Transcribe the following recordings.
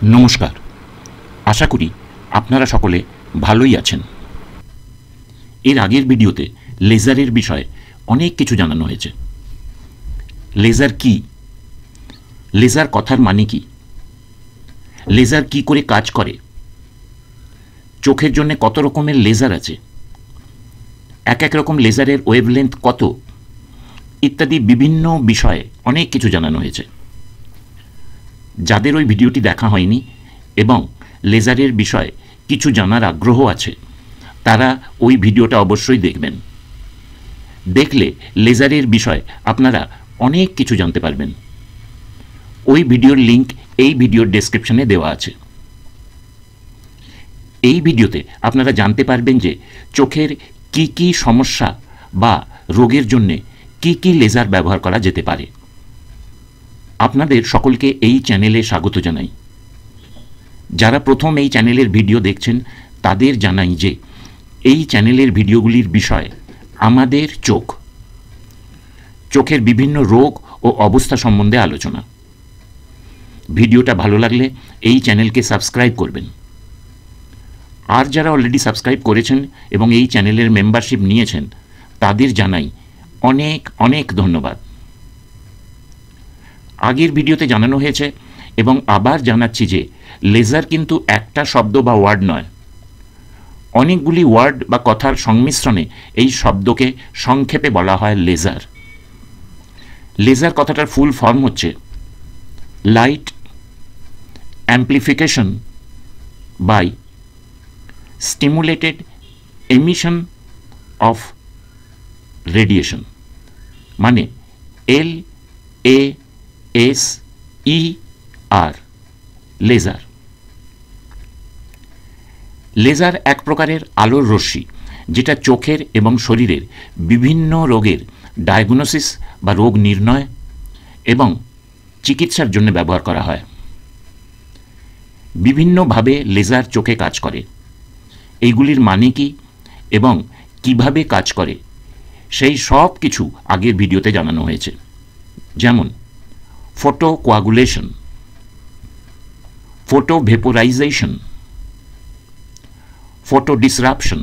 নমস্কার, আশা করি আপনারা সকলে ভালোই আছেন। এর আগের ভিডিওতে লেজারের বিষয়ে অনেক কিছু জানানো হয়েছে। লেজার কি, লেজার কথার মানে কি, লেজার কি করে কাজ করে, চোখের জন্য কত রকমের লেজার আছে, এক এক রকম লেজারের ওয়েভলেন্থ কত, ইত্যাদি বিভিন্ন বিষয়ে অনেক কিছু জানানো হয়েছে। যাদের ওই ভিডিওটি দেখা হয়নি এবং লেজারের বিষয়ে কিছু জানার আগ্রহ আছে, তারা ওই ভিডিওটা অবশ্যই দেখবেন। দেখলে লেজারের বিষয়ে আপনারা অনেক কিছু জানতে পারবেন। ওই ভিডিওর লিংক এই ভিডিওর ডেসক্রিপশনে দেওয়া আছে। এই ভিডিওতে আপনারা জানতে পারবেন যে চোখের কি কি সমস্যা বা রোগের জন্য কি কি লেজার ব্যবহার করা যেতে পারে। আপনাদের সকলকে এই চ্যানেলে স্বাগত জানাই। যারা প্রথম এই চ্যানেলের ভিডিও দেখছেন তাদের জানাই যে এই চ্যানেলের ভিডিওগুলির বিষয় আমাদের চোখের বিভিন্ন রোগ ও অবস্থা সম্বন্ধে আলোচনা। ভিডিওটা ভালো লাগলে এই চ্যানেলকে সাবস্ক্রাইব করবেন। আর যারা অলরেডি সাবস্ক্রাইব করেছেন এবং এই চ্যানেলের মেম্বারশিপ নিয়েছেন তাদের জানাই অনেক অনেক ধন্যবাদ। আগের ভিডিওতে জানানো হয়েছে এবং আবার জানাচ্ছি যে লেজার কিন্তু একটা শব্দ বা ওয়ার্ড নয়, অনেকগুলি ওয়ার্ড বা কথার সংমিশ্রণে এই শব্দকে সংক্ষেপে বলা হয় লেজার। লেজার কথাটার ফুল ফর্ম হচ্ছে light amplification by stimulated emission of radiation, মানে LASER, লেজার। লেজার এক প্রকারের আলোর রশ্মি যেটা চোখের এবং শরীরের বিভিন্ন রোগের ডায়াগনোসিস বা রোগ নির্ণয় এবং চিকিৎসার জন্য ব্যবহার করা হয়। বিভিন্নভাবে লেজার চোখে কাজ করে। এইগুলির মানে কি এবং কিভাবে কাজ করে সেই সব কিছু আগের ভিডিওতে জানানো হয়েছে। যেমন photo coagulation, photo vaporisation, photo disruption,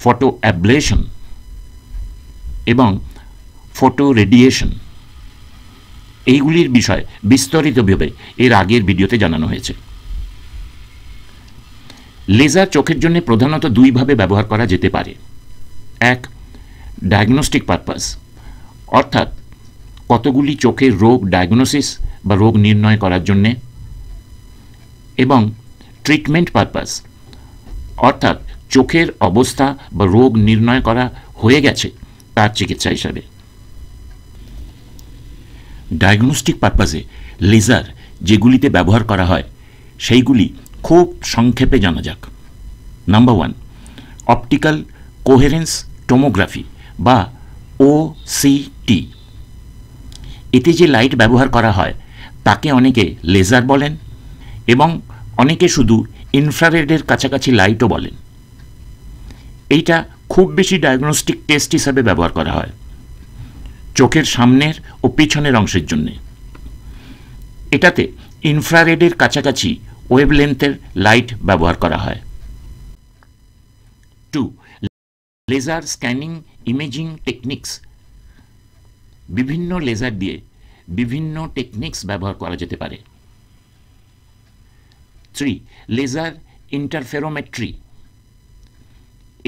photo ablation এবং ফটো রেডিয়েশন। এইগুলির বিষয় বিস্তারিতভাবে এর আগের ভিডিওতে জানানো হয়েছে। লেজার চোখের জন্য প্রধানত দুইভাবে ব্যবহার করা যেতে পারে। এক, ডায়াগনস্টিক পারপাস, অর্থাৎ কতগুলি চোখের রোগ ডায়াগনোসিস বা রোগ নির্ণয় করার জন্যে, এবং ট্রিটমেন্ট পারপাস, অর্থাৎ চোখের অবস্থা বা রোগ নির্ণয় করা হয়ে গেছে তার চিকিৎসা হিসাবে। ডায়াগনস্টিক পারপাসে লেজার যেগুলিতে ব্যবহার করা হয় সেইগুলি খুব সংক্ষেপে জানা যাক। নাম্বার 1, অপটিক্যাল কোহেরেন্স টোমোগ্রাফি বা OCT। এতে যে লাইট ব্যবহার করা হয় তাকে অনেকে লেজার বলেন এবং অনেকে শুধু ইনফ্রারেডের কাছাকাছি লাইটও বলেন। এইটা খুব বেশি ডায়াগনস্টিক টেস্ট হিসাবে ব্যবহার করা হয় চোখের সামনের ও পিছনের অংশের জন্য। এটাতে ইনফ্রারেডের কাছাকাছি ওয়েভলেন্থের লাইট ব্যবহার করা হয়। 2, লেজার স্ক্যানিং ইমেজিং টেকনিক্স। বিভিন্ন লেজার দিয়ে বিভিন্ন টেকনিক্স ব্যবহার করা যেতে পারে। 3, লেজার ইন্টারফেরোমেট্রি।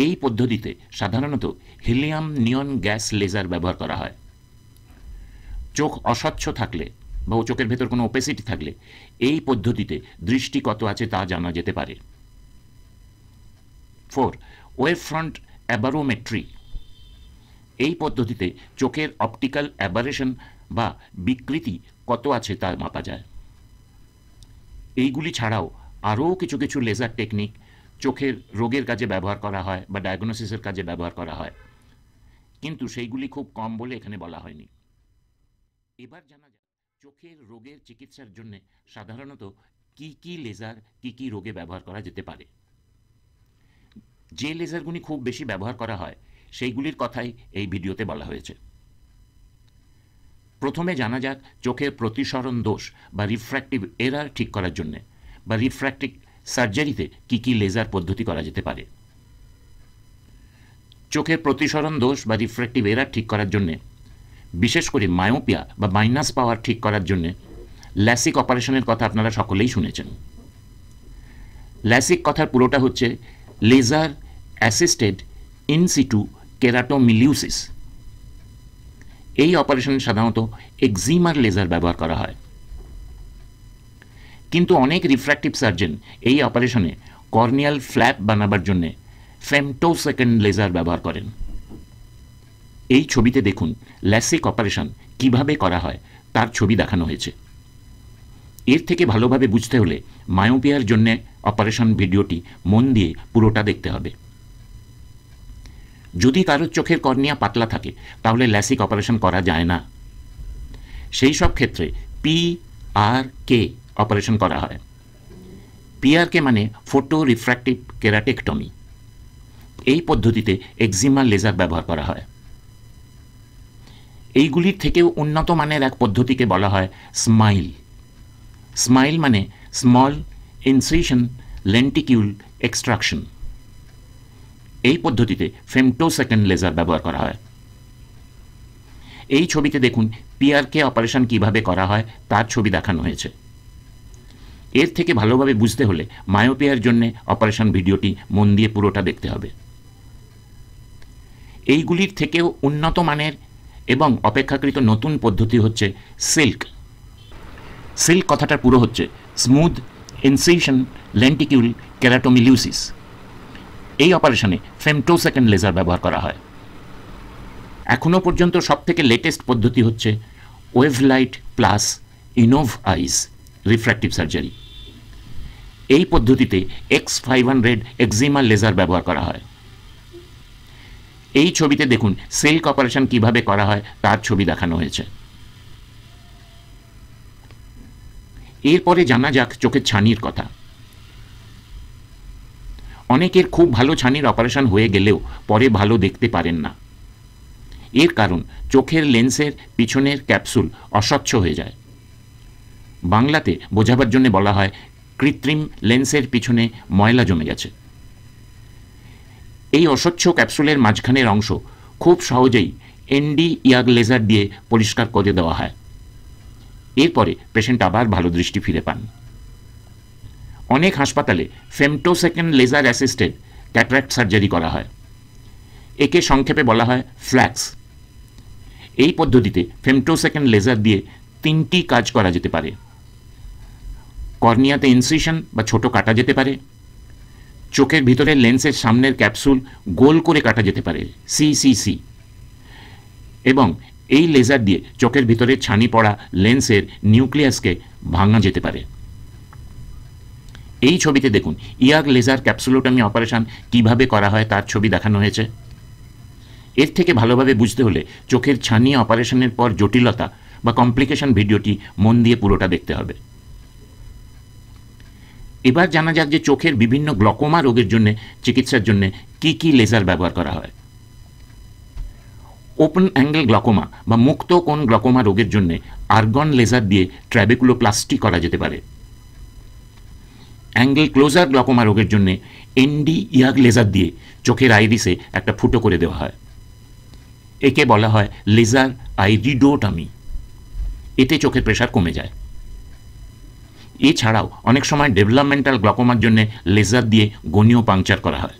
এই পদ্ধতিতে সাধারণত হিলিয়াম নিয়ন গ্যাস লেজার ব্যবহার করা হয়। চোখ অস্বচ্ছ থাকলে বা চোখের ভেতর কোনো ওপেসিটি থাকলে এই পদ্ধতিতে দৃষ্টি কত আছে তা জানা যেতে পারে। 4, ওয়েভ ফ্রন্ট অ্যাবারোমেট্রি। এই পদ্ধতিতে চোখের অপটিক্যাল অ্যাবারেশন বা বিকৃতি কত আছে তা মাপা যায়। এইগুলি ছাড়াও আরও কিছু কিছু লেজার টেকনিক চোখের রোগের কাজে ব্যবহার করা হয় বা ডায়াগনোসিসের কাজে ব্যবহার করা হয়, কিন্তু সেইগুলি খুব কম বলে এখানে বলা হয়নি। এবার জানা যাক চোখের রোগের চিকিৎসার জন্য সাধারণত কি কি লেজার কি কি রোগে ব্যবহার করা যেতে পারে। যে লেজারগুলি খুব বেশি ব্যবহার করা হয় সেইগুলির কথাই এই ভিডিওতে বলা হয়েছে। প্রথমে জানা যাক চোখের প্রতিসরণ দোষ বা রিফ্র্যাক্টিভ এরার ঠিক করার জন্য বা রিফ্র্যাক্টিভ সার্জারিতে কী কী লেজার পদ্ধতি করা যেতে পারে। চোখের প্রতিসরণ দোষ বা রিফ্র্যাক্টিভ এরার ঠিক করার জন্য, বিশেষ করে মায়োপিয়া বা মাইনাস পাওয়ার ঠিক করার জন্য ল্যাসিক অপারেশনের কথা আপনারা সকলেই শুনেছেন। ল্যাসিক কথার পুরোটা হচ্ছে laser assisted in situ keratomileusis. এই অপারেশনে সাধারণত এক্সিমার লেজার ব্যবহার করা হয়, কিন্তু অনেক রিফ্র্যাক্টিভ সার্জন এই অপারেশনে কর্নিয়াল ফ্ল্যাপ বানাবার জন্য ফেমটোসেকেন্ড লেজার ব্যবহার করেন। এই ছবিতে দেখুন ল্যাসিক অপারেশন কিভাবে করা হয় তার ছবি দেখানো হয়েছে। এর থেকে ভালোভাবে বুঝতে হলে মায়োপিয়ার জন্য অপারেশন ভিডিওটি মন দিয়ে পুরোটা দেখতে হবে। যদি কারোর চোখের কর্নিয়া পাতলা থাকে তাহলে ল্যাসিক অপারেশন করা যায় না। সেই সব ক্ষেত্রে PRK অপারেশন করা হয়। PRK মানে ফোটো রিফ্র্যাক্টিভ কেরাটেকটমি। এই পদ্ধতিতে এক্সিমার লেজার ব্যবহার করা হয়। এইগুলির থেকেও উন্নত মানের এক পদ্ধতিকে বলা হয় স্মাইল। স্মাইল মানে স্মল ইনসিশন লেন্টিকিউল এক্সট্রাকশন। এই পদ্ধতিতে ফেমটোসেকেন্ড লেজার ব্যবহার করা হয়। এই ছবিতে দেখুন PRK অপারেশন কিভাবে করা হয় তার ছবি দেখানো হয়েছে। এর থেকে ভালোভাবে বুঝতে হলে মায়োপিয়ার জন্য অপারেশন ভিডিওটি মন দিয়ে পুরোটা দেখতে হবে। এইগুলির থেকেও উন্নত মানের এবং অপেক্ষাকৃত নতুন পদ্ধতি হচ্ছে সিল্ক। সিল্ক কথাটার পুরো হচ্ছে স্মুথ ইনসিশন লেন্টিকিউল কেরাটোমিলিউসিস। এই অপারেশনে ফেমটোসেকেন্ড লেজার ব্যবহার করা হয়। এখনও পর্যন্ত সবথেকে লেটেস্ট পদ্ধতি হচ্ছে ওয়েভলাইট প্লাস ইনোভ আইস রিফ্র্যাক্টিভ সার্জারি। এই পদ্ধতিতে X500 এক্সিমার লেজার ব্যবহার করা হয়। এই ছবিতে দেখুন সিল্ক অপারেশন কিভাবে করা হয় তার ছবি দেখানো হয়েছে। এরপরে জানা যাক চোখের ছানির কথা। অনেকের খুব ভালো ছানির অপারেশন হয়ে গেলেও পরে ভালো দেখতে পারেন না। এর কারণ চোখের লেন্সের পিছনের ক্যাপসুল অস্বচ্ছ হয়ে যায়। বাংলাতে বোঝাবার জন্য বলা হয় কৃত্রিম লেন্সের পিছনে ময়লা জমে গেছে। এই অস্বচ্ছ ক্যাপসুলের মাঝখানের অংশ খুব সহজেই ND ইয়াগ লেজার দিয়ে পরিষ্কার করে দেওয়া হয়। এরপরে পেশেন্ট আবার ভালো দৃষ্টি ফিরে পান। অনেক হাসপাতালে femtosecond laser assisted cataract surgery করা হয়। একে সংক্ষেপে বলা হয় ফ্ল্যাক্স। এই পদ্ধতিতে ফেমটোসেকেন্ড লেজার দিয়ে 3টি কাজ করা যেতে পারে। কর্নিয়াতে ইনসিশন বা ছোট কাটা যেতে পারে, চোখের ভিতরে লেন্সের সামনের ক্যাপসুল গোল করে কাটা যেতে পারে CCC, এবং এই লেজার দিয়ে চোখের ভিতরে ছানি পড়া লেন্সের নিউক্লিয়াসকে ভাঙা যেতে পারে। এই ছবিতে দেখুন ইয়াগ লেজার ক্যাপসুলোটমি অপারেশন কিভাবে করা হয় তার ছবি দেখানো হয়েছে। এর থেকে ভালোভাবে বুঝতে হলে চোখের ছানি অপারেশনের পর জটিলতা বা কমপ্লিকেশন ভিডিওটি মন দিয়ে পুরোটা দেখতে হবে। এবার জানা যাক যে চোখের বিভিন্ন গ্লকোমা রোগের জন্য চিকিৎসার জন্য কি কি লেজার ব্যবহার করা হয়। ওপেন অ্যাঙ্গেল গ্লকোমা বা মুক্ত কোণ গ্লকোমা রোগের জন্য আর্গন লেজার দিয়ে ট্র্যাবেকুলোপ্লাস্টি করা যেতে পারে। অ্যাঙ্গেল ক্লোজার গ্লকোমা রোগের জন্য ND ইয়াগ লেজার দিয়ে চোখের আইরিসে একটা ফুটো করে দেওয়া হয়। একে বলা হয় লেজার আইরিডোটমি। এতে চোখের প্রেশার কমে যায়। এছাড়াও অনেক সময় ডেভেলপমেন্টাল গ্লকোমার জন্য লেজার দিয়ে গনীয় পাংচার করা হয়।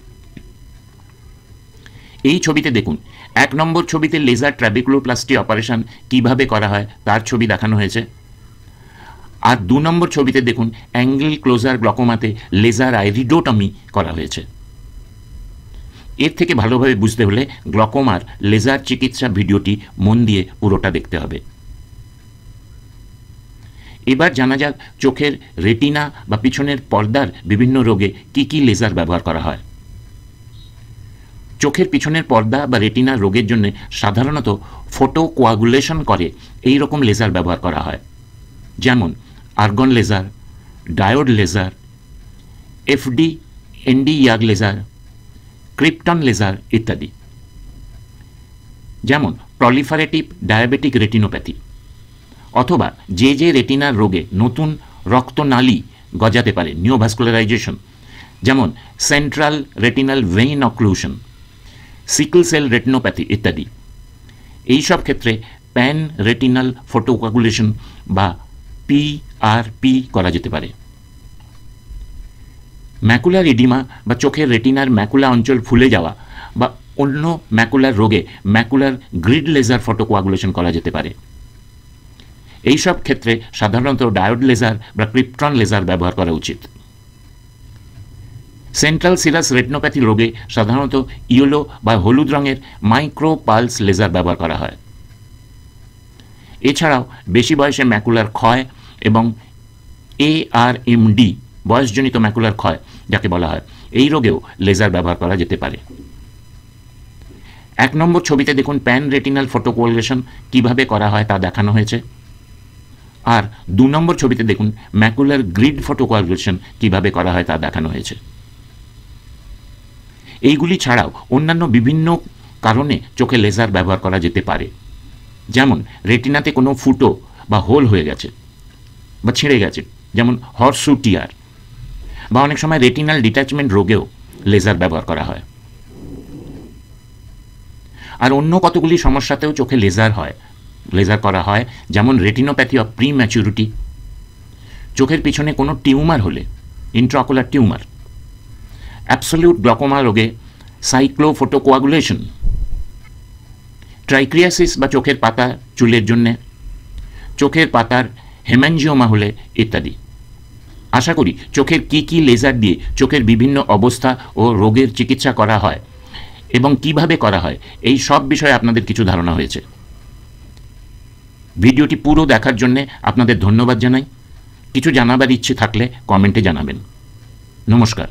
এই ছবিতে দেখুন 1 নম্বর ছবিতে লেজার ট্র্যাবেকুলোপ্লাস্টি অপারেশন কিভাবে করা হয় তার ছবি দেখানো হয়েছে। আর 2 নম্বর ছবিতে দেখুন অ্যাঙ্গেল ক্লোজার গ্লকোমাতে লেজার আইরিডোটমি করা হয়েছে। এর থেকে ভালোভাবে বুঝতে হলে গ্লকোমার লেজার চিকিৎসা ভিডিওটি মন দিয়ে পুরোটা দেখতে হবে। এবার জানা যাক চোখের রেটিনা বা পিছনের পর্দার বিভিন্ন রোগে কি কি লেজার ব্যবহার করা হয়। চোখের পিছনের পর্দা বা রেটিনার রোগের জন্য সাধারণত ফটো কোয়াগুলেশন করে এই রকম লেজার ব্যবহার করা হয়, যেমন argon laser, diode laser, FD ND YAG laser, krypton laser ইত্যাদি। যেমন প্রলিফারেটিভ ডায়াবেটিক রেটিনোপ্যাথি, অথবা যে রেটিনার রোগে নতুন রক্তনালী গজাতে পারে, নিওভাস্কুলারাইজেশন, যেমন central retinal vein occlusion, sickle cell retinopathy ইত্যাদি। এই সব ক্ষেত্রে প্যান রেটিনাল ফটোকোয়াগুলেশন বা PRP করা যেতে পারে। ম্যাকুলার ইডিমা বা চোখের রেটিনার ম্যাকুলা অঞ্চল ফুলে যাওয়া বা অন্য ম্যাকুলার রোগে ম্যাকুলার গ্রিড লেজার ফটোকোয়াগুলেশন করা যেতে পারে। এই সব ক্ষেত্রে সাধারণত ডায়োড লেজার বা ক্রিপ্টন লেজার ব্যবহার করা উচিত। সেন্ট্রাল সিরাস রেটিনোপ্যাথি রোগে সাধারণত ইয়েলো বা হলুদ রঙের মাইক্রো পালস লেজার ব্যবহার করা হয়। এছাড়াও বেশি বয়সে ম্যাকুলার ক্ষয় এবং ARMD, বয়সজনিত ম্যাকুলার ক্ষয় যাকে বলা হয়, এই রোগেও লেজার ব্যবহার করা যেতে পারে। 1 নম্বর ছবিতে দেখুন প্যান রেটিনাল ফটোকোয়াগুলেশন কিভাবে করা হয় তা দেখানো হয়েছে, আর 2 নম্বর ছবিতে দেখুন ম্যাকুলার গ্রিড ফটোকোয়াগুলেশন কিভাবে করা হয় তা দেখানো হয়েছে। এইগুলি ছাড়াও অন্যান্য বিভিন্ন কারণে চোখে লেজার ব্যবহার করা যেতে পারে, যেমন রেটিনাতে কোনো ফুটো বা হোল হয়ে গেছে বা ছিঁড়ে গেছে, যেমন হর্সু টিয়ার, বা অনেক সময় রেটিনাল ডিট্যাচমেন্ট রোগেও লেজার ব্যবহার করা হয়। আর অন্য কতগুলি সমস্যাতেও চোখে লেজার করা হয়, যেমন রেটিনোপ্যাথি অফ প্রিম্যাচুরিটি, চোখের পিছনে কোনো টিউমার হলে, ইন্ট্রাঅকুলার টিউমার, অ্যাবসলিউট গ্লকোমা রোগে সাইক্লোফোটোকোয়াগুলেশন, ট্রাইক্রিয়াসিস বা চোখের পাতা চুলের জন্যে, চোখের পাতার হেম্যানজিওমা হলে ইত্যাদি। আশা করি চোখের কি লেজার দিয়ে চোখের বিভিন্ন অবস্থা ও রোগের চিকিৎসা করা হয় এবং কিভাবে করা হয় এই সব বিষয়ে আপনাদের কিছু ধারণা হয়েছে। ভিডিওটি পুরো দেখার জন্য আপনাদের ধন্যবাদ জানাই। কিছু জানাবার ইচ্ছে থাকলে কমেন্টে জানাবেন। নমস্কার।